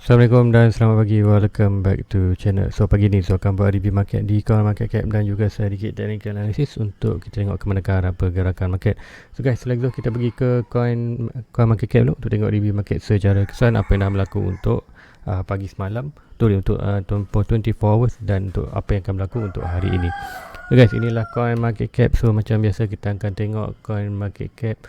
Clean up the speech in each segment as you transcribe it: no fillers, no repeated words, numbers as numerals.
Assalamualaikum dan selamat pagi. Welcome back to channel. So pagi ni akan buat review market di Coin Market Cap dan juga sedikit technical analysis untuk kita tengok ke mana ke arah pergerakan market. So guys, selagi tu kita pergi ke Coin Market Cap dulu untuk tengok review market secara keseluruhan apa yang dah berlaku untuk pagi semalam tu untuk 24 hours dan untuk apa yang akan berlaku untuk hari ini. So guys, inilah Coin Market Cap. So macam biasa kita akan tengok Coin Market Cap.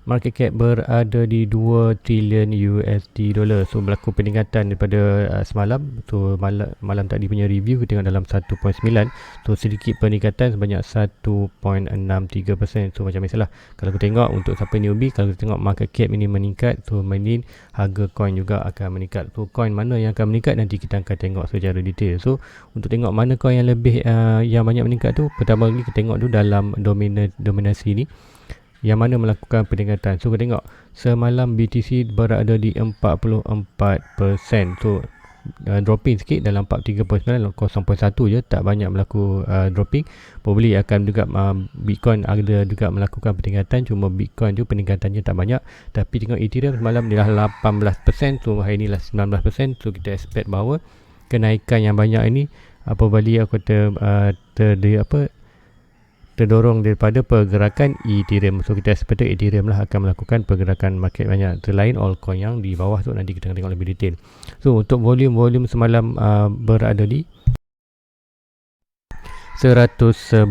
Market cap berada di 2 trilion USD dollar. So berlaku peningkatan daripada semalam. So malam tadi punya review kita tengok dalam 1.9. So sedikit peningkatan sebanyak 1.63%. So macam biasalah, kalau kita tengok untuk siapa newbie, kalau kita tengok market cap ini meningkat, so meaning harga coin juga akan meningkat. So coin mana yang akan meningkat nanti kita akan tengok secara detail. So untuk tengok mana coin yang lebih yang banyak meningkat tu, pertama kali kita tengok tu dalam dominasi ni yang mana melakukan peningkatan. So kita tengok semalam BTC berada di 44%. So dropping sikit dalam 43.9, 0.1 je, tak banyak berlaku dropping. Probably akan juga Bitcoin ada juga melakukan peningkatan, cuma Bitcoin tu peningkatannya tak banyak. Tapi tengok Ethereum semalam dia dah 18%, so hari ni lah 19%. So kita expect bahawa kenaikan yang banyak ini apabila aku terdorong daripada pergerakan Ethereum. So kita expect Ethereum lah akan melakukan pergerakan market banyak. Selain altcoin yang di bawah tu nanti kita akan tengok lebih detail. So untuk volume semalam berada di 111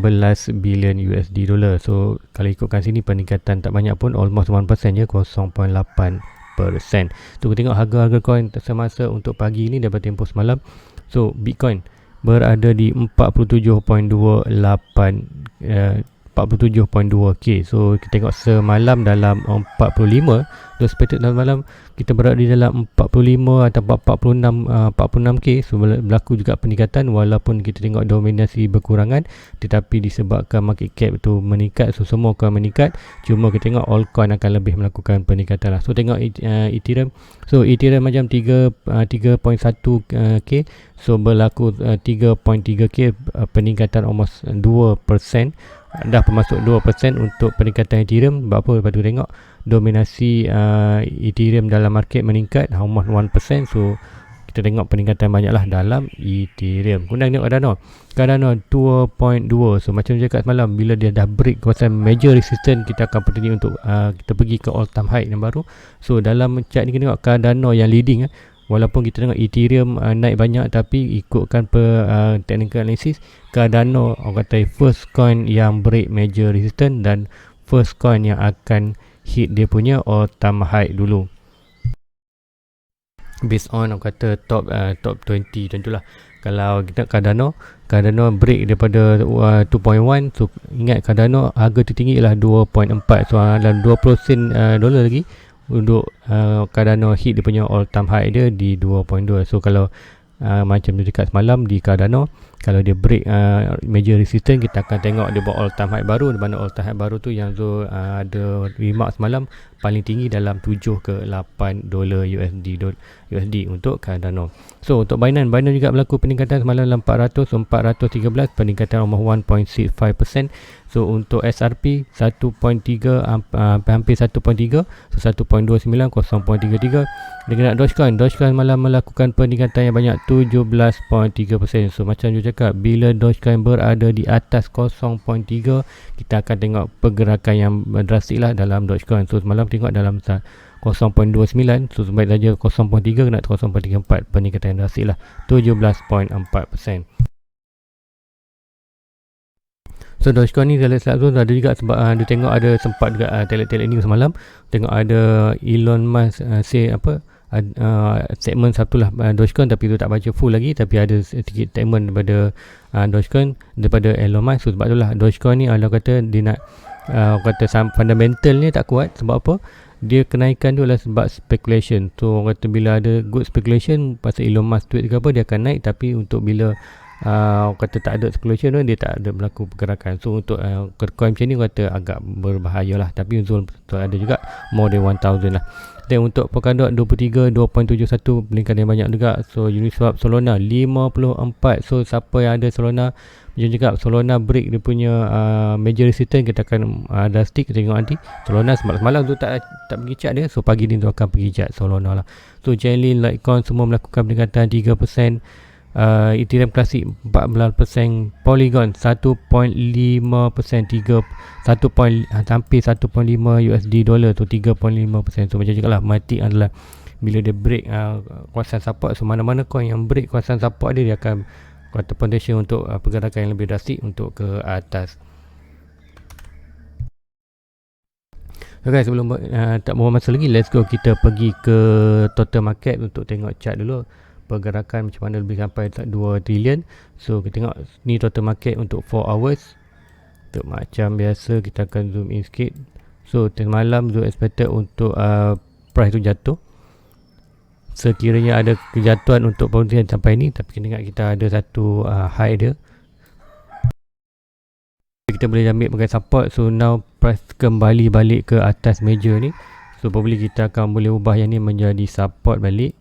bilion USD dollar. So kalau ikutkan sini peningkatan tak banyak pun, almost 1% je, 0.8%. So kita tengok harga-harga coin semasa untuk pagi ni daripada tempoh semalam. So Bitcoin berada di 47.2K. So kita tengok semalam dalam 45. So expected dalam malam kita berada di dalam 45 atau 46K. So berlaku juga peningkatan walaupun kita tengok dominasi berkurangan, tetapi disebabkan market cap tu meningkat, so semua akan meningkat. Cuma kita tengok altcoin akan lebih melakukan peningkatan lah. So tengok Ethereum. So Ethereum macam 3.1K. So berlaku 3.3K, peningkatan almost 2%. Dah masuk 2% untuk peningkatan Ethereum. Sebab apa? Lepas tu tengok dominasi Ethereum dalam market meningkat almost 1%. So kita tengok peningkatan banyaklah dalam Ethereum. Kemudian tengok Cardano 2.2. So macam cakap semalam, bila dia dah break kawasan major resistance, kita akan pergi untuk kita pergi ke all time high yang baru. So dalam chart ni kita tengok Cardano yang leading. Walaupun kita tengok Ethereum naik banyak, tapi ikutkan technical analysis, Cardano orang kata first coin yang break major resistance dan first coin yang akan hit dia punya all time high dulu. Based on orang kata top 20 tentulah. Kalau kita Cardano break daripada 2.1. So ingat Cardano harga tertinggi ialah 2.4. So dalam 20 sen dolar lagi untuk Cardano hit dia punya all time high dia di 2.2. So kalau macam dia dekat semalam di Cardano, kalau dia break major resistance, kita akan tengok dia buat all time high baru. Di mana all time high baru tu yang Zul ada remark semalam paling tinggi dalam 7 ke 8 dolar USD untuk Cardano. So untuk Binance juga berlaku peningkatan semalam dalam 413, peningkatan almost 1.65%. So untuk SRP 1.3 hampir 1.3, so 1.29, 0.33. Dengan Dogecoin malam melakukan peningkatan yang banyak 17.3%. So macam you cakap, bila Dogecoin berada di atas 0.3, kita akan tengok pergerakan yang drastik lah dalam Dogecoin. So semalam tengok dalam 0.29, so sebaik saja 0.3 kena 0.34, peningkatan yang drastik lah 17.4%. So Dogecoin ni dalam slide tu ada juga sebab dia tengok ada sempat juga telet-telet ni semalam. Tengok ada Elon Musk say apa segmen satu lah Dogecoin, tapi tu tak baca full lagi, tapi ada sedikit segmen daripada Dogecoin daripada Elon Musk. So sebab itulah Dogecoin ni kalau kata dia nak kata fundamental ni tak kuat. Sebab apa? Dia kenaikan tu adalah sebab speculation. So orang kata bila ada good speculation pasal Elon Musk tweet ke apa, dia akan naik. Tapi untuk bila kata tak ada speculation tu, dia tak ada berlaku pergerakan. So untuk coin macam ni kata agak berbahaya lah, tapi zone ada juga more than 1000 lah. Dan untuk Polkadot 23 2.71 peningkatan yang banyak juga. So Uniswap Solana 54. So siapa yang ada Solana, macam cakap Solana break dia punya major resistance, kita akan ada stick, kita tengok nanti. Solana semalam tu tak pergi chart dia, so pagi ni tu akan pergi chart Solana lah. So Chainlink, Litecoin semua melakukan peningkatan 3%. Ethereum Classic 14%, Polygon 1.5%, hampir 1.5 USD dollar tu 3.5%. So macam cakap lah, Matic adalah bila dia break kawasan support, so mana-mana coin yang break kawasan support dia akan kata potential untuk pergerakan yang lebih drastik untuk ke atas. Okay, sebelum tak buang masa lagi, let's go kita pergi ke total market untuk tengok chart dulu pergerakan macam mana lebih sampai 2 trilion. So kita tengok ni total market untuk 4 hours. Untuk macam biasa kita akan zoom in sikit. So malam tu expected untuk price tu jatuh. Sekiranya ada kejatuhan untuk perhentian sampai ni, tapi kita ingat kita ada satu high dia, kita boleh ambil sebagai support. So now price kembali balik ke atas major ni, so probably kita akan boleh ubah yang ni menjadi support balik.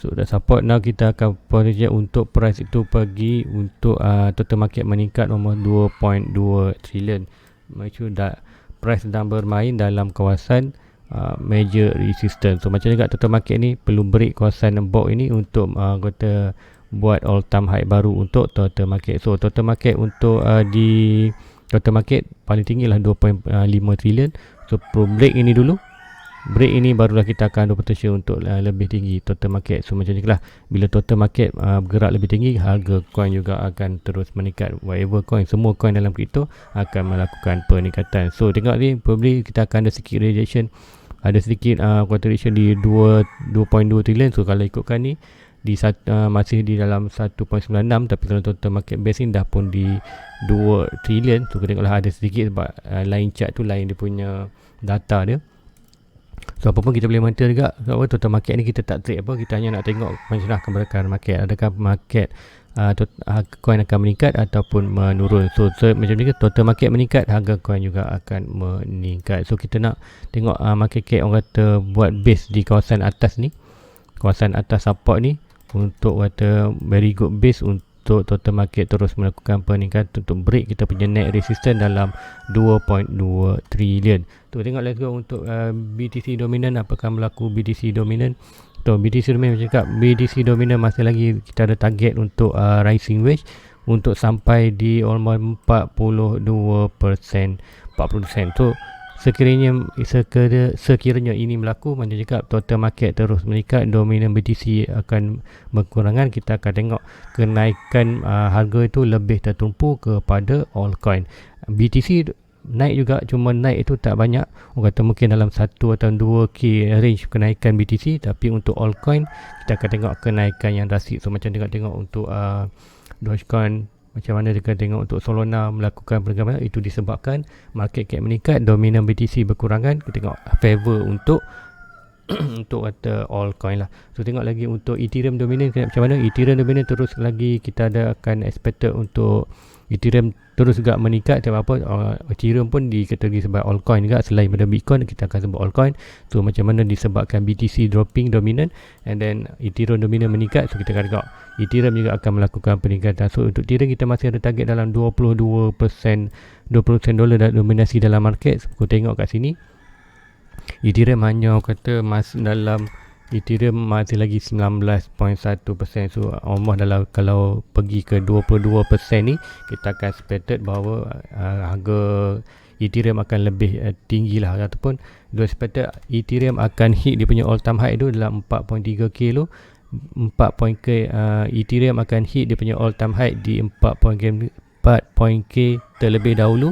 So dah support, now kita akan project untuk price itu pergi untuk total market meningkat nombor 2.2 trilion. Macam dah price sedang bermain dalam kawasan major resistance. So macam juga total market ni perlu break kawasan box ini untuk kata buat all time high baru untuk total market. So total market untuk di total market paling tinggi lah 2.5 trilion. So perlu break ini dulu. Break ini barulah kita akan ada potential untuk lebih tinggi total market. So macam ni lah, bila total market bergerak lebih tinggi, harga coin juga akan terus meningkat. Whatever coin, semua coin dalam kripto akan melakukan peningkatan. So tengok ni, probably kita akan ada sedikit rejection, ada sedikit quotation di 2.2 trilion. So kalau ikutkan ni di masih di dalam 1.96, tapi kalau total market base ni dah pun di 2 trilion. So kita tengoklah ada sedikit sebab lain chart tu, lain dia punya data dia. So apa pun kita boleh monitor juga. So, total market ni kita tak trade apa, kita hanya nak tengok macam mana pergerakan market, adakah market coin akan meningkat ataupun menurun. So macam ni, total market meningkat, harga coin juga akan meningkat. So kita nak tengok market cap orang kata buat base di kawasan atas ni, kawasan atas support ni, untuk kata very good base untuk total market terus melakukan peningkatan untuk break kita punya net resistance dalam 2.2 trilion. Tu tengok, let's go untuk BTC dominant, apakah berlaku BTC dominant. So BTC dominant macam cakap, BTC dominant masih lagi kita ada target untuk rising wedge untuk sampai di almost 42%, 40%. So sekiranya ini berlaku, macam cakap total market terus meningkat, dominan BTC akan berkurangan, kita akan tengok kenaikan harga itu lebih tertumpu kepada altcoin. BTC naik juga, cuma naik itu tak banyak, orang kata mungkin dalam 1 atau 2k range kenaikan BTC, tapi untuk altcoin kita akan tengok kenaikan yang drastik. So macam tengok untuk Dogecoin, macam mana kita tengok untuk Solana melakukan pergerakan, itu disebabkan market cap meningkat, dominan BTC berkurangan. Kita tengok favor untuk untuk kata altcoin lah. So tengok lagi untuk Ethereum dominant macam mana. Ethereum dominant terus lagi kita ada akan expected untuk Ethereum terus juga meningkat. Sebab apa, Ethereum pun dikategori sebagai altcoin juga, selain daripada Bitcoin kita akan sebut altcoin. So macam mana disebabkan BTC dropping dominant and then Ethereum dominant meningkat, so kita akan tengok Ethereum juga akan melakukan peningkatan. So untuk Ethereum kita masih ada target dalam 22%, 20% dolar dominasi dalam market. So kita tengok kat sini Ethereum hanya kata masih dalam, Ethereum masih lagi 19.1%. So almost dalam, kalau pergi ke 22% ni, kita akan expected bahawa harga Ethereum akan lebih tinggi lah, ataupun expected Ethereum akan hit dia punya all time high tu dalam 4.3k tu. 4.k Ethereum akan hit dia punya all time high di 4.k terlebih dahulu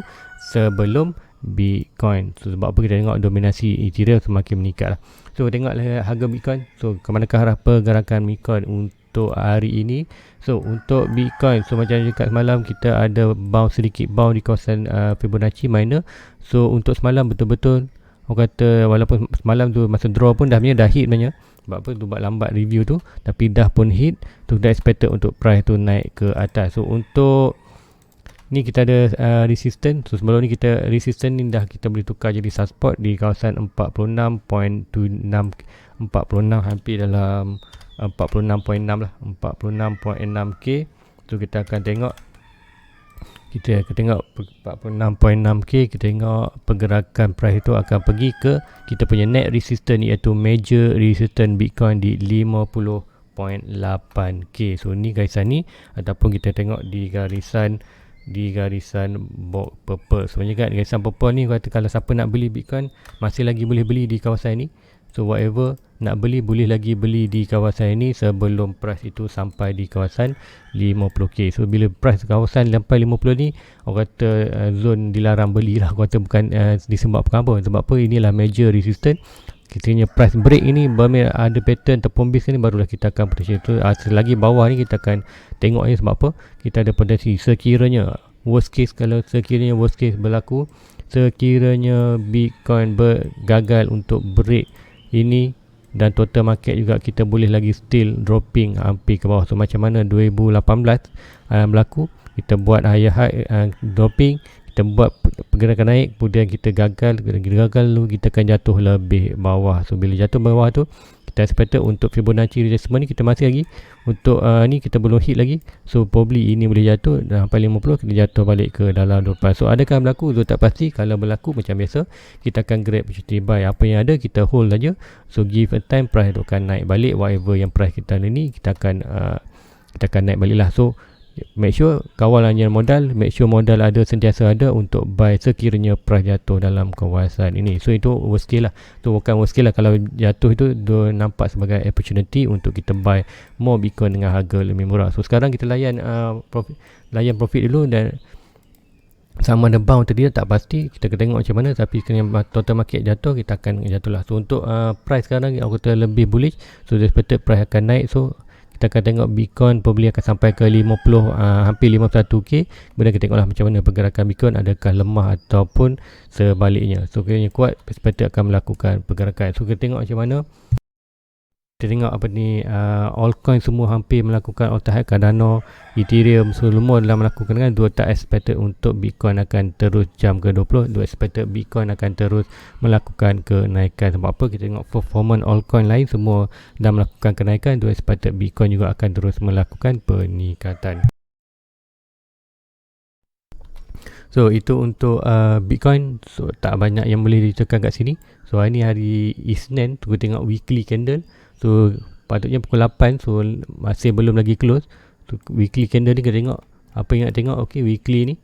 sebelum Bitcoin. So sebab apa, kita tengok dominasi Ethereum semakin meningkat lah. So tengoklah harga Bitcoin. So kemanakah arah pergerakan Bitcoin untuk hari ini. So untuk Bitcoin, so macam cakap semalam, kita ada sedikit bounce di kawasan Fibonacci minor. So untuk semalam betul-betul orang kata, walaupun semalam tu masa draw pun dah hit sebenarnya, Sebab apa? Tu buat lambat review tu, tapi dah pun hit tu, dah expected untuk price tu naik ke atas. So untuk ni kita ada resistance. So sebelum ni kita resistance ni dah kita boleh tukar jadi support di kawasan 46.26, 46 hampir dalam 46.6 lah, 46.6k. So kita akan tengok 46.6k, kita tengok pergerakan price itu akan pergi ke kita punya net resistance, iaitu major resistance Bitcoin di 50.8k. So ni garisan ni, ataupun kita tengok di garisan purple. Sebenarnya kan garisan purple ni kata kalau siapa nak beli Bitcoin masih lagi boleh beli di kawasan ni. So whatever nak beli boleh lagi beli di kawasan ini sebelum price itu sampai di kawasan 50k. So bila price kawasan sampai 50 ni, orang kata zone dilarang beli lah. Orang kata bukan disebabkan apa. Sebab apa? Inilah major resistance. Kita punya price break ini bermain ada pattern terpombis ni, barulah kita akan potential tu. Selagi bawah ni kita akan tengok ni. Sebab apa? Kita ada potensi sekiranya worst case, kalau sekiranya worst case berlaku, sekiranya Bitcoin gagal untuk break ini dan total market juga kita boleh lagi still dropping hampir ke bawah. So macam mana 2018 berlaku, kita buat higher high dropping, kita buat pergerakan naik, kemudian kita gagal dulu, kita akan jatuh lebih bawah. So bila jatuh bawah tu, kita expected untuk Fibonacci retracement ni kita masih lagi untuk ni kita belum hit lagi. So probably ini boleh jatuh dan sampai 50, kita jatuh balik ke dalam 24. So adakah berlaku? So tak pasti. Kalau berlaku macam biasa, kita akan grab opportunity buy. Apa yang ada kita hold saja. So give a time, price tu akan naik balik. Whatever yang price kita ni, kita akan naik balik lah. So make sure kawal hanya modal, make sure modal ada, sentiasa ada untuk buy sekiranya price jatuh dalam kawasan ini. So itu worst case lah. So bukan worst case lah, kalau jatuh itu dia nampak sebagai opportunity untuk kita buy more Bitcoin dengan harga lebih murah. So sekarang kita layan profit dulu, dan sama ada bound tadi tak pasti, kita kena tengok macam mana. Tapi kena total market jatuh, kita akan jatuh lah. So untuk price sekarang aku kata lebih bullish. So expected price akan naik. So kita akan tengok Bitcoin probably akan sampai ke 50, hampir 51k. Kemudian kita tengoklah macam mana pergerakan Bitcoin, adakah lemah ataupun sebaliknya. So kiranya kuat, expected akan melakukan pergerakan. So kita tengok macam mana. Kita tengok apa ni, altcoin semua hampir melakukan all time high. Cardano, Ethereum semua dalam melakukan kan. Dua tak expected untuk Bitcoin akan terus jump ke 20. Dua expected Bitcoin akan terus melakukan kenaikan. Sebab apa? Kita tengok performance altcoin lain semua dah melakukan kenaikan. Dua expected Bitcoin juga akan terus melakukan peningkatan. So itu untuk Bitcoin. So tak banyak yang boleh ditekan kat sini. So hari ni hari Isnin, tunggu tengok weekly candle. So patutnya pukul 8. So masih belum lagi close. So weekly candle ni kita tengok apa yang nak tengok. Okay, weekly ni,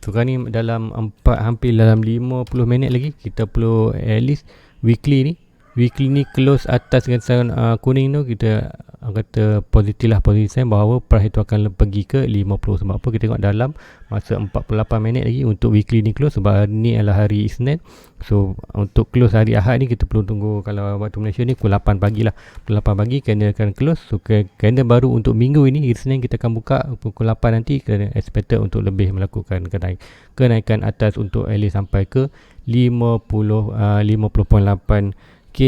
so kan ni dalam hampir dalam 50 minit lagi kita perlu at least weekly ni close atas garisan kuning tu. Kita kata positif lah, positif sign bahawa price itu akan pergi ke 50. Sebab apa? Kita tengok dalam masa 48 minit lagi untuk weekly ni close. Sebab ni adalah hari Isnin. So untuk close hari Ahad ni kita perlu tunggu, kalau waktu Malaysia ni pukul 8 pagi lah. Pukul 8 pagi candle akan close. So candle baru untuk minggu ini, Isnin, kita akan buka pukul 8 nanti. Kita expected untuk lebih melakukan kenaikan atas untuk at least sampai ke 50.8k.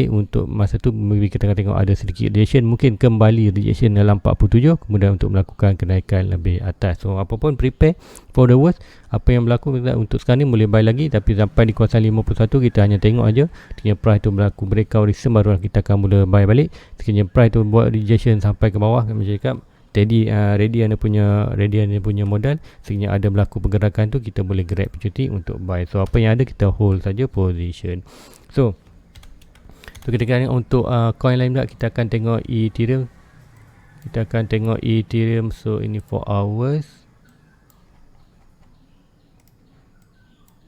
Untuk masa tu kita akan tengok ada sedikit rejection, mungkin kembali rejection dalam 47, kemudian untuk melakukan kenaikan lebih atas. So apapun prepare for the worst. Apa yang berlaku untuk sekarang ni boleh buy lagi, tapi sampai di kawasan 51 kita hanya tengok aja. Sekiranya price tu berlaku breakout resistance, barulah kita akan mula buy balik. Sekiranya price tu buat rejection sampai ke bawah, macam cakap ready anda punya modal. Sekiranya ada berlaku pergerakan tu, kita boleh grab opportunity untuk buy. So apa yang ada kita hold saja position. So kita akan tengok untuk coin lain pula. Kita akan tengok Ethereum. So ini 4 hours.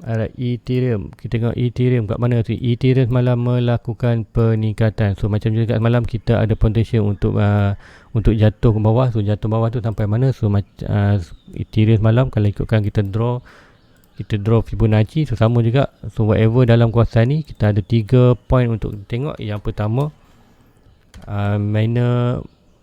Alright, Ethereum. Kita tengok Ethereum kat mana tu. Ethereum semalam melakukan peningkatan. So macam juga semalam kita ada potential untuk jatuh ke bawah. So jatuh bawah tu sampai mana? So Ethereum semalam kalau ikutkan kita draw Fibonacci. So sama juga. So whatever dalam kawasan ni, kita ada 3 point untuk tengok. Yang pertama,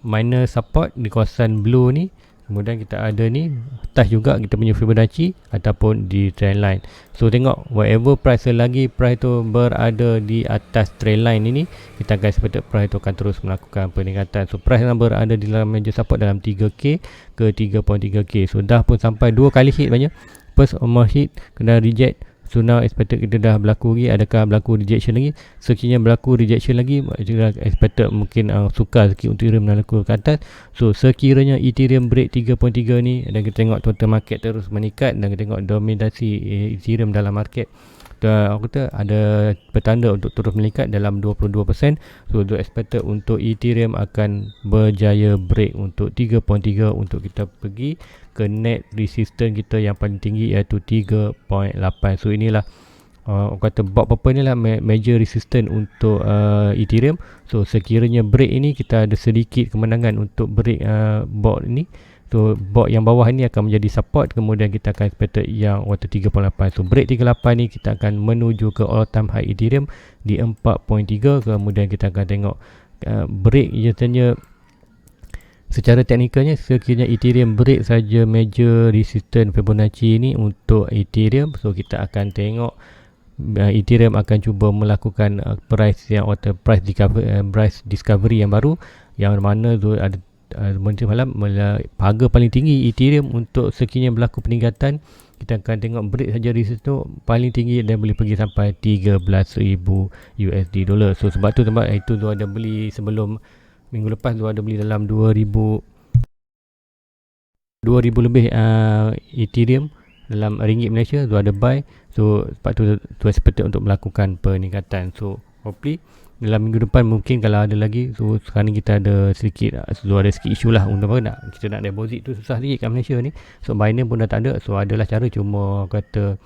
minor support di kawasan blue ni. Kemudian kita ada ni touch juga kita punya Fibonacci ataupun di trendline. So tengok whatever price selagi price tu berada di atas trendline ini, kita akan expected price tu akan terus melakukan peningkatan. So price yang berada di dalam major support dalam 3K ke 3.3K. So dah pun sampai 2 kali hit banyak. First hit kena reject. So now expected kita dah berlaku lagi. Adakah berlaku rejection lagi? Sekiranya berlaku rejection lagi, kita expected mungkin sukar sikit untuk Ethereum berlaku ke atas. So sekiranya Ethereum break 3.3 ni, dan kita tengok total market terus meningkat, dan kita tengok dominasi Ethereum dalam market, aku kata ada petanda untuk terus meningkat dalam 22%. So untuk expected untuk Ethereum akan berjaya break untuk 3.3 untuk kita pergi ke net resistance kita yang paling tinggi, iaitu 3.8. So inilah orang kata bot purple ni lah major resistance untuk Ethereum. So sekiranya break ini, kita ada sedikit kemenangan untuk break bot ini. So bot yang bawah ini akan menjadi support. Kemudian kita akan expected yang waktu 3.8. So break 38 ni kita akan menuju ke all time high Ethereum di 4.3. Kemudian kita akan tengok break biasanya secara teknikalnya, sekiranya Ethereum break saja major resistance Fibonacci ini untuk Ethereum, so kita akan tengok Ethereum akan cuba melakukan price yang price discovery yang baru, yang mana tu ada malam harga paling tinggi Ethereum untuk sekiranya berlaku peningkatan. Kita akan tengok break saja resistance tu paling tinggi dan boleh pergi sampai 13,000 USD dollar. So sebab tu tempat itu tu ada beli sebelum minggu lepas tu ada beli dalam 2000 lebih Ethereum dalam ringgit Malaysia tu ada buy. So sebab tu expected untuk melakukan peningkatan. So hopefully dalam minggu depan mungkin kalau ada lagi. So sekarang ni kita ada sedikit isu lah untuk apa kita nak deposit tu susah sikit kat Malaysia ni. So Binance pun dah tak ada. So adalah cara, cuma kata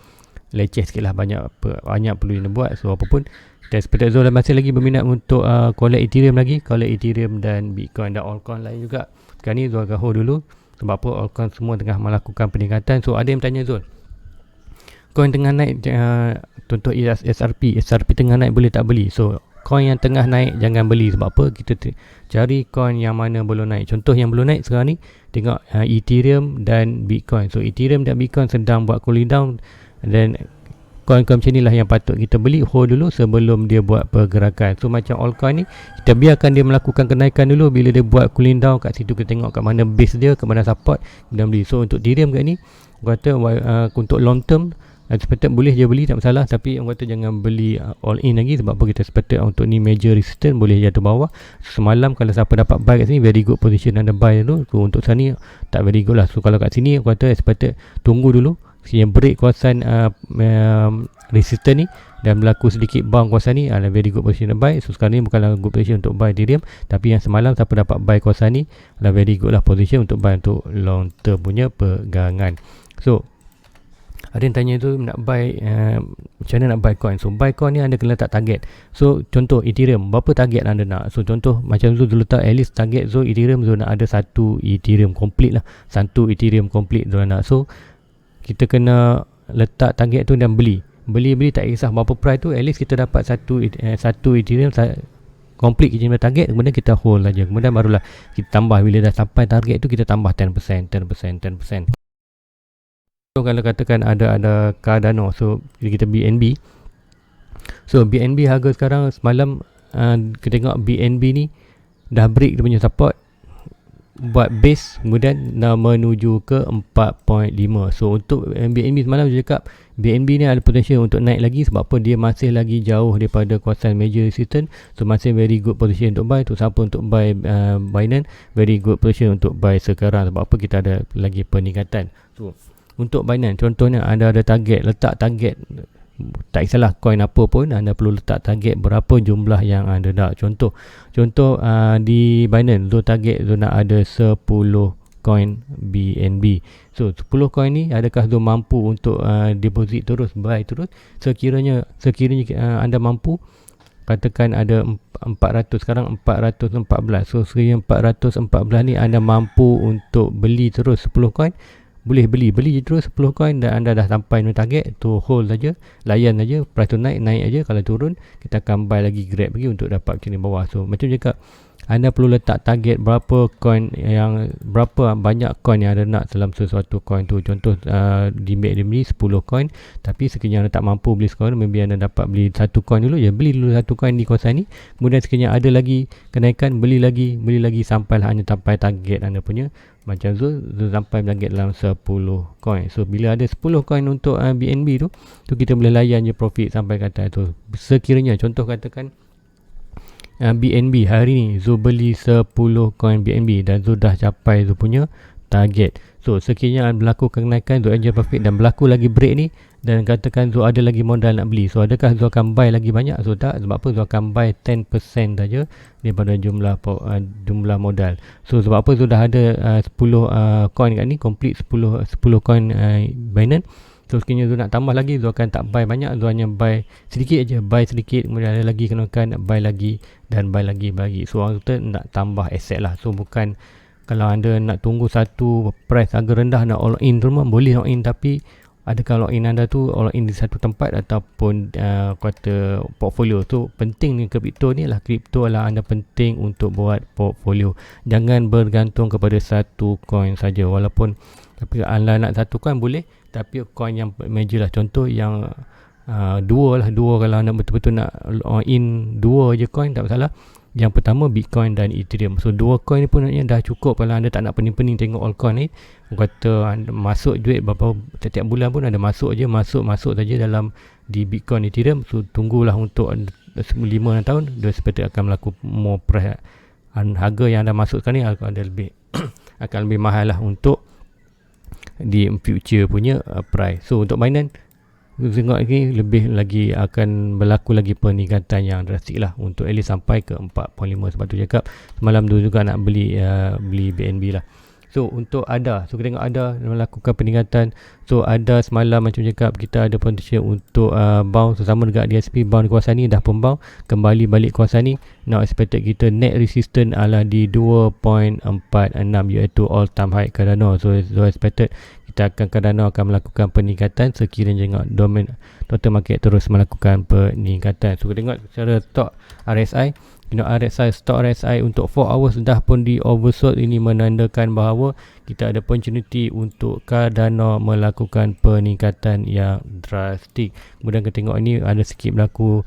leceh sikit lah, banyak perlu yang buat. So apapun, kita expected Zul masih lagi berminat untuk collect Ethereum lagi, collect Ethereum dan Bitcoin dan altcoin lain juga. Sekarang ni Zul akan hold dulu. Sebab apa? Altcoin semua tengah melakukan peningkatan. So ada yang bertanya, Zul, coin tengah naik, contoh SRP tengah naik, boleh tak beli? So coin yang tengah naik jangan beli. Sebab apa? Kita cari coin yang mana belum naik. Contoh yang belum naik sekarang ni, tengok Ethereum dan Bitcoin. So Ethereum dan Bitcoin sedang buat cooling down, dan coin-coin macam inilah yang patut kita beli, hold dulu sebelum dia buat pergerakan. So macam altcoin ni, kita biarkan dia melakukan kenaikan dulu. Bila dia buat cooling down kat situ, kita tengok kat mana base dia, kat mana support, kita beli. So untuk Ethereum kat ni, aku kata untuk long term expected boleh je beli, tak masalah. Tapi aku kata jangan beli all in lagi. Sebab apa? Kita expected untuk ni major resistance, boleh jatuh bawah. Semalam kalau siapa dapat buy kat sini, very good position anda buy dulu. So untuk sana ni tak very good lah. So kalau kat sini aku kata expected tunggu dulu yang break kawasan resistance ni dan berlaku sedikit bounce kawasan ni, adalah very good position to buy. So sekarang ni bukanlah good position untuk buy Ethereum, tapi yang semalam siapa dapat buy kawasan ni adalah very good lah position untuk buy untuk long term punya pegangan. So ada yang tanya tu nak buy macam mana nak buy coin. So buy coin ni anda kena letak target. So contoh Ethereum, berapa target anda nak? So contoh macam tu letak at least target. So Ethereum tu nak ada 1 Ethereum complete lah, 1 Ethereum complete tu nak. So kita kena letak target tu dan beli tak kisah berapa price tu, at least kita dapat satu Ethereum complete kita punya target. Kemudian kita hold saja, kemudian barulah kita tambah. Bila dah sampai target tu, kita tambah 10%. So kalau katakan ada Cardano, so kita BNB. So BNB harga sekarang semalam kita tengok BNB ni dah break dia punya support, buat base, kemudian nak menuju ke 4.5. So untuk BNB semalam saya cakap BNB ni ada potential untuk naik lagi. Sebab apa? Dia masih lagi jauh daripada kawasan major resistance. So masih very good position untuk buy. Tu siapa untuk buy Binance, very good position untuk buy sekarang. Sebab apa? Kita ada lagi peningkatan. So untuk Binance contohnya, anda ada target, letak target, tak kisahlah coin apa pun, anda perlu letak target berapa jumlah yang anda nak. Contoh di Binance tu target tu nak ada 10 coin BNB. So 10 coin ni adakah tu mampu untuk deposit terus, buy terus? Sekiranya anda mampu, katakan ada 400, sekarang 414. So sekiranya 414 ni anda mampu untuk beli terus 10 coin, boleh beli terus 10 coin dan anda dah sampai target tu, hold saja, layan saja. Price tu naik aja, kalau turun kita akan buy lagi, grab lagi untuk dapat kini bawah. So macam cakap, anda perlu letak target berapa banyak coin yang anda nak dalam sesuatu coin tu. Contoh dia beli 10 coin, tapi sekiranya anda tak mampu beli 10 coin, maybe anda dapat beli satu coin dulu, beli dulu satu coin di kawasan ni, kemudian sekiranya ada lagi kenaikan, beli lagi sampailah anda sampai target anda punya. Macam Zul sampai target dalam 10 coin. So bila ada 10 coin untuk BNB tu kita boleh layan je profit sampai kata tu. Sekiranya contoh katakan BNB hari ni Zul beli 10 coin BNB dan Zul dah capai Zul punya target. So sekiranya berlaku kenaikan Zul enjoy profit dan berlaku lagi break ni, dan katakan Zul ada lagi modal nak beli, so adakah Zul akan buy lagi banyak? So tak, sebab apa? Zul akan buy 10% saja daripada jumlah modal. So sebab apa? Zul dah ada 10 coin kat ni, complete 10 coin Binance. So sekiranya Zul nak tambah lagi, Zul akan tak buy banyak, Zul hanya buy sedikit aja, buy sedikit, kemudian ada lagi kenakan, buy lagi dan buy lagi. So orang kata nak tambah aset lah. So bukan kalau anda nak tunggu satu price harga rendah nak all in tu memang boleh all in, tapi adakah all in anda tu all in di satu tempat ataupun kata portfolio tu. Penting ni kripto ni lah, kripto adalah anda penting untuk buat portfolio. Jangan bergantung kepada satu coin saja, walaupun tapi anda nak satu coin boleh, tapi coin yang major lah. Contoh yang dua kalau anda betul-betul nak all in dua je coin tak masalah. Yang pertama Bitcoin dan Ethereum. So dua coin ni pun dah cukup kalau anda tak nak pening-pening tengok altcoin ni. Kata anda masuk duit berapa setiap bulan pun anda masuk saja dalam di Bitcoin, Ethereum. So tunggulah untuk 5 tahun dia seperti akan berlaku more price. Harga yang anda masuk sekarang ni akan ada lebih akan lebih mahal lah untuk di future punya price. So untuk Binance tengok lagi lebih lagi akan berlaku lagi peningkatan yang drastik lah untuk at least sampai ke 4.5. Sebab tu cakap semalam tu juga nak beli BNB lah. So untuk ADA, so kita tengok ADA melakukan peningkatan. So ADA semalam macam cakap kita ada potential untuk bounce. So, sama dengan DSP bounce di kawasan ni dah pun bounce kembali balik kawasan ni. Now expected kita net resistance adalah di 2.46 iaitu all time high Cardano. So expected kita Cardano akan melakukan peningkatan sekiranya tengok domain total market terus melakukan peningkatan. So kita tengok secara stock RSI, stock RSI untuk 4 hours dah pun di oversold. Ini menandakan bahawa kita ada opportunity untuk Cardano melakukan peningkatan yang drastik. Kemudian kita tengok ini ada sikit berlaku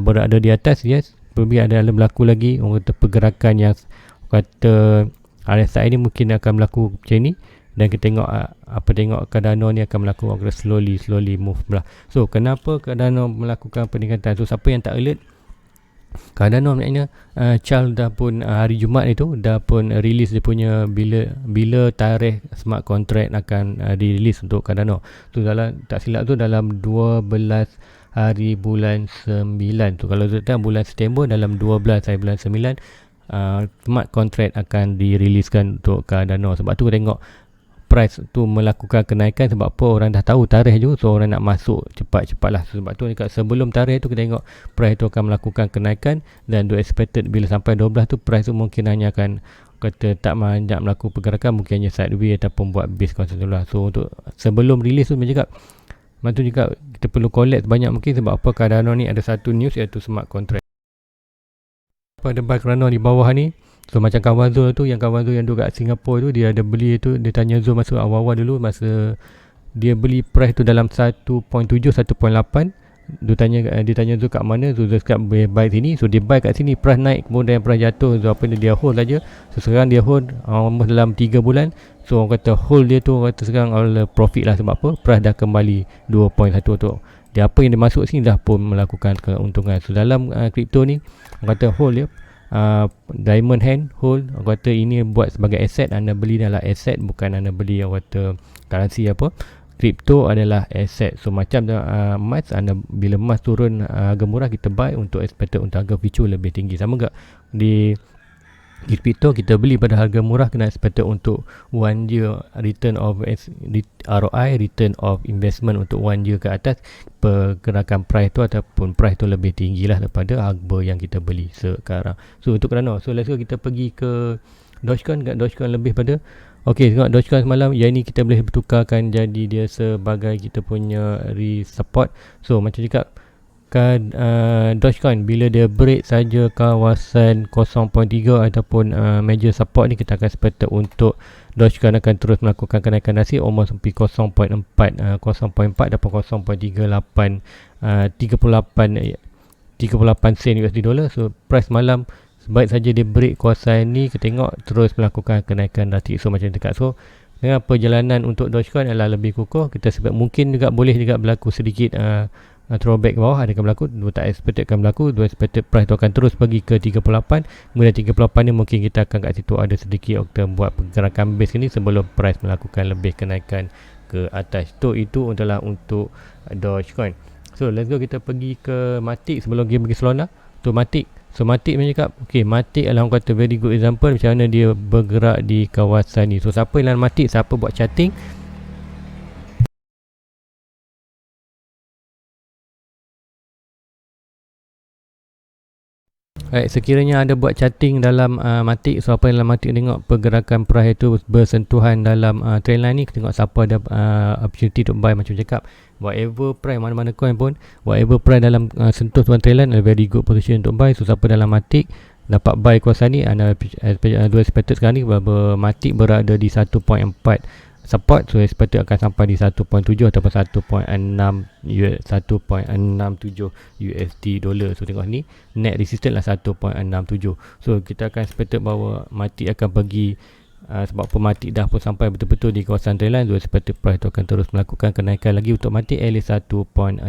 berada di atas, yes, lebih ada berlaku lagi orang kata pergerakan yang kata RSI ini mungkin akan berlaku macam ni. Dan kita tengok tengok Cardano ni akan melakukan slowly move lah. So kenapa Cardano melakukan peningkatan? So siapa yang tak alert, Cardano maknanya Charles dah pun hari Jumaat itu dah pun release dia punya bila tarikh smart contract akan dirilis untuk Cardano. So dalam tak silap tu dalam 12 hari bulan 9 tu, kalau tak bulan September dalam 12 hari bulan 9 smart contract akan diriliskan untuk Cardano. Sebab tu tengok price tu melakukan kenaikan, sebab apa? Orang dah tahu tarikh je, so orang nak masuk cepat-cepatlah. Sebab tu dekat sebelum tarikh tu kita tengok price tu akan melakukan kenaikan, dan do expected bila sampai 12 tu price tu mungkin hanya akan kata tak banyak melakukan pergerakan, mungkin hanya sideways ataupun buat base konsisten lah. So untuk sebelum release tu macam juga kita perlu collect banyak mungkin. Sebab apa? Cardano ni ada satu news iaitu smart contract. Pada buy Cardano di bawah ni. So macam kawan Zul tu, yang kawan Zul yang duduk kat Singapura tu, dia ada beli tu, dia tanya Zul masa awal-awal dulu, masa dia beli price tu dalam 1.7 1.8. Dia tanya Zul kat mana, Zul cakap buy sini. So dia buy kat sini, price naik, kemudian price jatuh. So dia hold saja. So sekarang dia hold almost dalam 3 bulan. So orang kata hold dia tu, orang kata sekarang all profit lah. Sebab apa? Price dah kembali 2.1 tu. Dia apa yang dia masuk sini dah pun melakukan keuntungan. So dalam kripto ni orang kata hold dia, diamond hand hold. Orang kata ini buat sebagai aset, anda beli adalah aset, bukan anda beli orang kata currency apa. Kripto adalah aset. So macam emas, anda bila emas turun harga murah kita buy untuk expected untuk harga future lebih tinggi. Sama tak di kripto kita beli pada harga murah, kena expected untuk 1 year return of ROI, return of investment untuk 1 year ke atas, pergerakan price tu ataupun price tu lebih tinggi lah daripada harga yang kita beli sekarang. So untuk Cardano, so let's go kita pergi ke Dogecoin. Kat Dogecoin lebih pada tengok Dogecoin semalam, yang ini kita boleh bertukarkan jadi dia sebagai kita punya support. So macam cakap Dogecoin bila dia break saja kawasan 0.3 ataupun major support ni, kita akan expected untuk Dogecoin akan terus melakukan kenaikan nasib almost sampai 0.4 dapat 0.38 38 sen USD dollar. So price malam baik saja dia break kawasan ni, kita tengok terus melakukan kenaikan nasib. So macam dekat. So dengan perjalanan untuk Dogecoin adalah lebih kukuh, kita sebab mungkin juga boleh juga berlaku sedikit throwback ke bawah, ada akan berlaku, dua tak expected akan berlaku, dua expected price tu akan terus pergi ke 38, kemudian 38 ni mungkin kita akan kat situ ada sedikit kita buat pergerakan base ni sebelum price melakukan lebih kenaikan ke atas. Itu adalah untuk Dogecoin. So let's go, kita pergi ke Matic sebelum kita pergi Solana. Tu Matic. So Matic macam cakap, okay, Matic adalah orang kata very good example macam mana dia bergerak di kawasan ni. So siapa yang Matic, siapa buat charting, sekiranya ada buat charting dalam Matic, so apa yang dalam Matic tengok pergerakan price itu bersentuhan dalam trendline ni, tengok siapa ada opportunity to buy. Macam cakap, whatever price, mana-mana coin pun, whatever price dalam sentuh tuan trendline, a very good position untuk buy. So siapa dalam Matic dapat buy kawasan ni, anda dua expected sekarang ni Matic berada di 1.4 support, so expected akan sampai di 1.7 ataupun 1.67 USD dollar. So tengok ni net resistance lah 1.67. So kita akan expected bahawa Matic akan pergi sebab Matic dah pun sampai betul-betul di kawasan trendline, so expected price tu akan terus melakukan kenaikan lagi untuk Matic at least 1.67.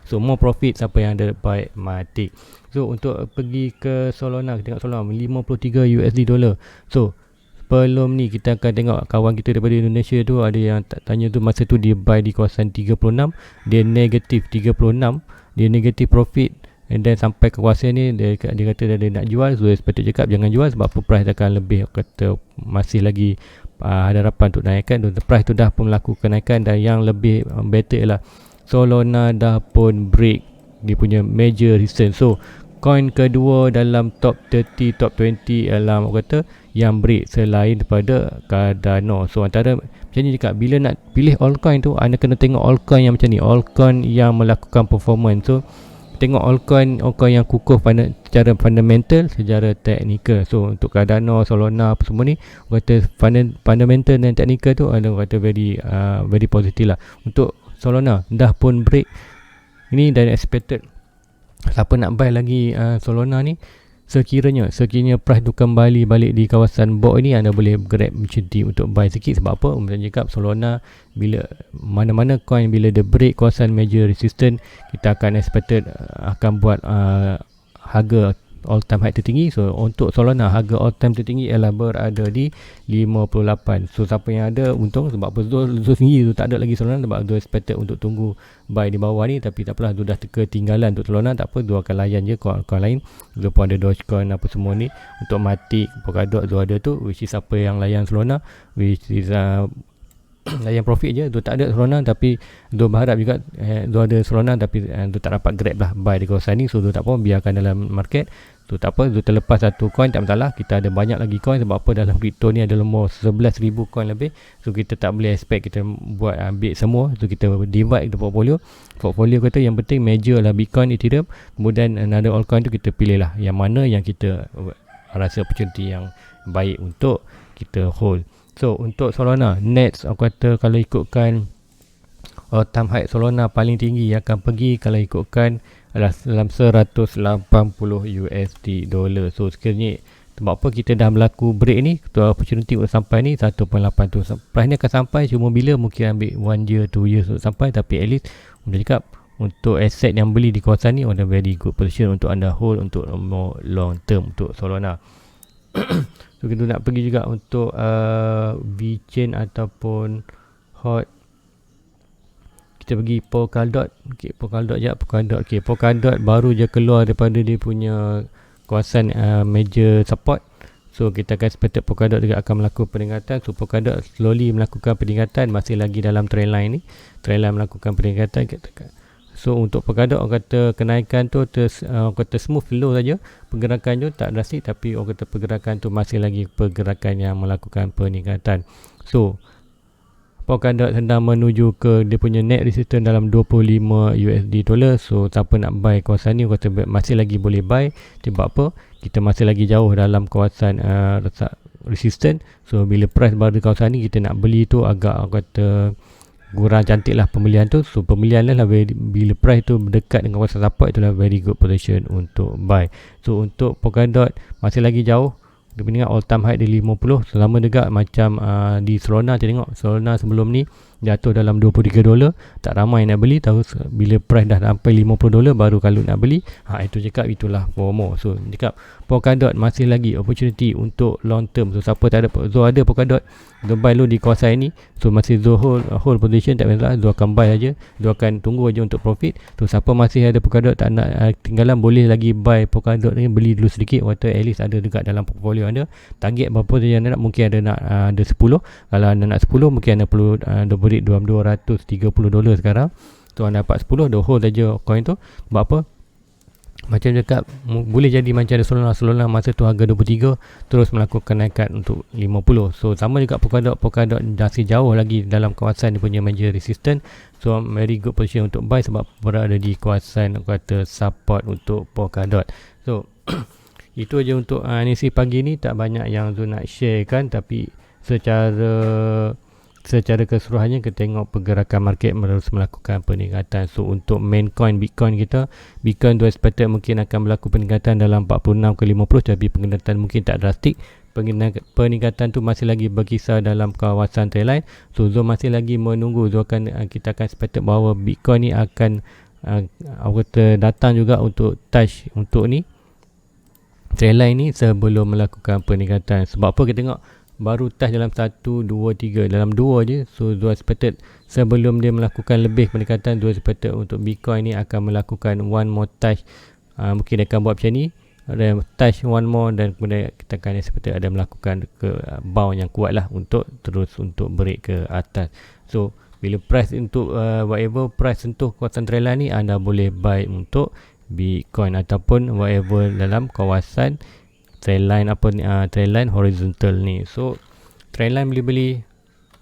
So more profit siapa yang ada buy Matic. So untuk pergi ke Solana, kita tengok Solana 53 USD dollar. So sebelum ni kita akan tengok kawan kita daripada Indonesia tu, ada yang tanya tu, masa tu dia buy di kawasan 36, dia negatif 36, dia negatif profit, and then sampai ke kawasan ni dia kata dia nak jual. So sepatutnya cakap jangan jual sebab price akan lebih, kata masih lagi ada harapan untuk naikkan. Dan price tu dah pun melakukan kenaikan, dan yang lebih better ialah Solana dah pun break dia punya major resistance. So coin kedua dalam top 30, top 20 dalam orang kata yang break selain daripada Cardano. So antara macam ni cakap, bila nak pilih altcoin tu, anda kena tengok altcoin yang macam ni, altcoin yang melakukan performance. So tengok altcoin yang kukuh secara fundamental, secara teknikal. So untuk Cardano, Solana apa semua ni, orang kata fundamental dan teknikal tu ada orang kata very positif lah. Untuk Solana dah pun break ini dan expected. Siapa nak buy lagi Solana ni, sekiranya price tu kembali balik di kawasan bawah ini, anda boleh grab opportunity untuk buy sikit. Sebab apa? Macam cakap, Solana bila mana-mana coin bila dia break kawasan major resistance, kita akan expected akan buat harga all time high tertinggi. So untuk Solana harga all time tertinggi ialah berada di 58. So siapa yang ada untung, sebab apa Zul sendiri tu tak ada lagi Solana, sebab Zul expected untuk tunggu buy di bawah ni, tapi tak apalah, Zul dah ketinggalan untuk Solana, tak apa, Zul akan layan je kawan-kawan lain. Zul pun ada Dogecoin apa semua ni. Untuk Matic, Polkadot Zul ada tu, which is siapa yang layan Solana, which is layan profit je. Zul tak ada Solana, tapi Zul berharap juga Zul ada Solana, tapi Zul tak dapat grab lah buy di kawasan ni. So Zul tak apa, biarkan dalam market. So tak apa, Zul terlepas satu coin tak masalah, kita ada banyak lagi coin. Sebab apa, dalam crypto ni ada more 11,000 coin lebih. So kita tak boleh expect kita buat ambil semua. So kita divide the portfolio kata yang penting major lah Bitcoin, Ethereum, kemudian another altcoin tu kita pilih lah yang mana yang kita rasa opportunity yang baik untuk kita hold. So untuk Solana next, aku kata kalau ikutkan all time high Solana paling tinggi yang akan pergi kalau ikutkan adalah dalam 180 USD dollar. So sekiranya sebab apa kita dah berlaku break ni, tu opportunity untuk sampai ni 1.8 tu. Price ni akan sampai, cuma bila mungkin ambil 1 year 2 years untuk sampai, tapi at least untuk cakap untuk aset yang beli di kawasan ni ada very good position untuk anda hold untuk more long term untuk Solana. So kita nak pergi juga untuk VeChain ataupun hot, kita pergi Polkadot. Okay, Polkadot baru je keluar daripada dia punya kawasan major support. So kita akan expected Polkadot juga akan melakukan peningkatan. So Polkadot slowly melakukan peningkatan, masih lagi dalam trendline ni, trendline melakukan peningkatan. So untuk Polkadot orang kata kenaikan tu orang kata smooth low saja, pergerakan tu tak drastik, tapi orang kata pergerakan tu masih lagi pergerakan yang melakukan peningkatan. So Polkadot sedang menuju ke dia punya net resistance dalam 25 USD dollar. So siapa nak buy kawasan ni, kata masih lagi boleh buy. Sebab apa? Kita masih lagi jauh dalam kawasan resistance. So bila price pada kawasan ni, kita nak beli tu agak kata kurang cantik lah pembelian tu. So pembelian lah bila price tu berdekat dengan kawasan support, itulah very good position untuk buy. So untuk Polkadot masih lagi jauh. Dia punya all time high di 50. Selama dekat macam di Solana, kita tengok Solana sebelum ni jatuh dalam 23 dolar, tak ramai nak beli. Terus bila price dah sampai 50 dolar baru kalau nak beli. Itu cakap itulah FOMO. So cakap Polkadot masih lagi opportunity untuk long term. So siapa tak ada, so ada Polkadot, Zo buy lu di kawasan ini. So masih Zo hold position, tak masalah. Zo akan buy aja, Zo akan tunggu aja untuk profit. So siapa masih ada Polkadot tak nak tinggalan, boleh lagi buy Polkadot ni, beli dulu sedikit, waktu at least ada dekat dalam portfolio anda. Target berapa je anda nak, mungkin ada nak ada 10. Kalau anda nak 10, mungkin anda perlu beri $230 sekarang. So anda dapat 10, dah hold saja coin tu. Sebab apa? Macam cakap, boleh jadi macam ada Solana masa tu harga 23, terus melakukan kenaikan untuk 50. So sama juga Polkadot masih jauh lagi dalam kawasan dia punya major resistance. So very good position untuk buy sebab berada di kawasan kata support untuk Polkadot. So itu aja untuk analisi pagi ni. Tak banyak yang Zul nak share kan, tapi secara keseluruhannya kita tengok pergerakan market terus melakukan peningkatan. So untuk main coin Bitcoin kita, Bitcoin tu expected mungkin akan berlaku peningkatan dalam 46 ke 50, tapi peningkatan mungkin tak drastik. Peningkatan tu masih lagi berkisar dalam kawasan trendline. So Zul masih lagi menunggu. Kita akan expected bahawa Bitcoin ni akan datang juga untuk touch untuk ni trendline ni sebelum melakukan peningkatan. Sebab apa? Kita tengok baru touch dalam 1, 2, 3, dalam 2 je. So Zul expected sebelum dia melakukan lebih peningkatan, Zul expected untuk Bitcoin ni akan melakukan one more touch. Mungkin dia akan buat macam ni, ada touch one more, dan kemudian kita akan expected ada melakukan ke bounce yang kuat lah untuk terus untuk break ke atas. So bila price untuk whatever price sentuh kawasan trendline ni, anda boleh buy untuk Bitcoin ataupun whatever dalam kawasan trendline trendline horizontal ni. So trendline boleh beli,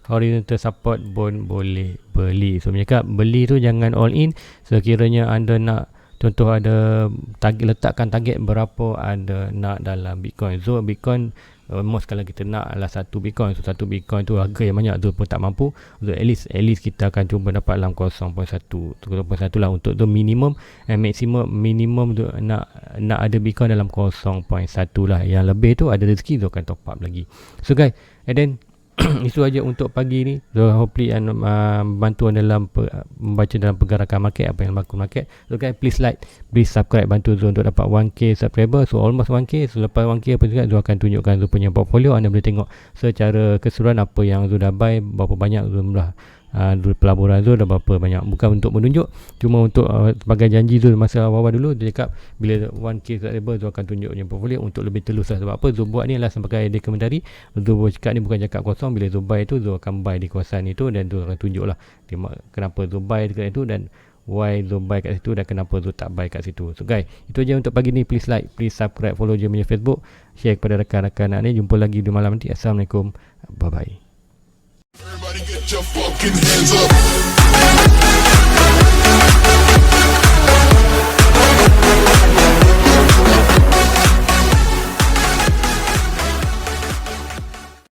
horizontal support pun boleh beli. So cakap beli tu jangan all in. Sekiranya anda nak, contoh ada letakkan target berapa anda nak dalam Bitcoin. So Bitcoin most kalau kita nak adalah 1 Bitcoin. So 1 Bitcoin tu harga yang banyak tu pun tak mampu. So at least kita akan cuba dapat dalam 0.1 lah untuk tu minimum, maksimum minimum tu nak ada Bitcoin dalam 0.1 lah. Yang lebih tu ada rezeki tu akan top up lagi. So guys, and then itu aja untuk pagi ni. So hopefully bantu dalam membaca dalam pergerakan market, apa yang berlaku market. So guys, please like, please subscribe, bantu Zul untuk dapat 1k subscriber. So almost 1k. So lepas 1k apa juga, Zul akan tunjukkan Zul punya portfolio. Anda boleh tengok secara keseluruhan apa yang Zul dah buy, berapa banyak Zul dah pelaburan Zul dah berapa banyak. Bukan untuk menunjuk, cuma untuk sebagai janji Zul masa awal-awal dulu. Dia cakap bila 1k subscriber Zul akan tunjuk punya portfolio untuk lebih telus lah. Sebab apa? Zul buat ni adalah sebagai dokumentari. Zul cakap ni bukan cakap kosong. Bila Zul buy tu, Zul akan buy di kawasan itu, dan Zul akan tunjuk lah kenapa Zul buy dekat itu, dan why Zul buy kat situ, dan kenapa Zul tak buy kat situ. So guys, itu aja untuk pagi ni. Please like, please subscribe, follow je punya Facebook, share kepada rakan-rakan ni. Jumpa lagi di malam nanti. Assalamualaikum, bye bye. Everybody get your fucking hands up.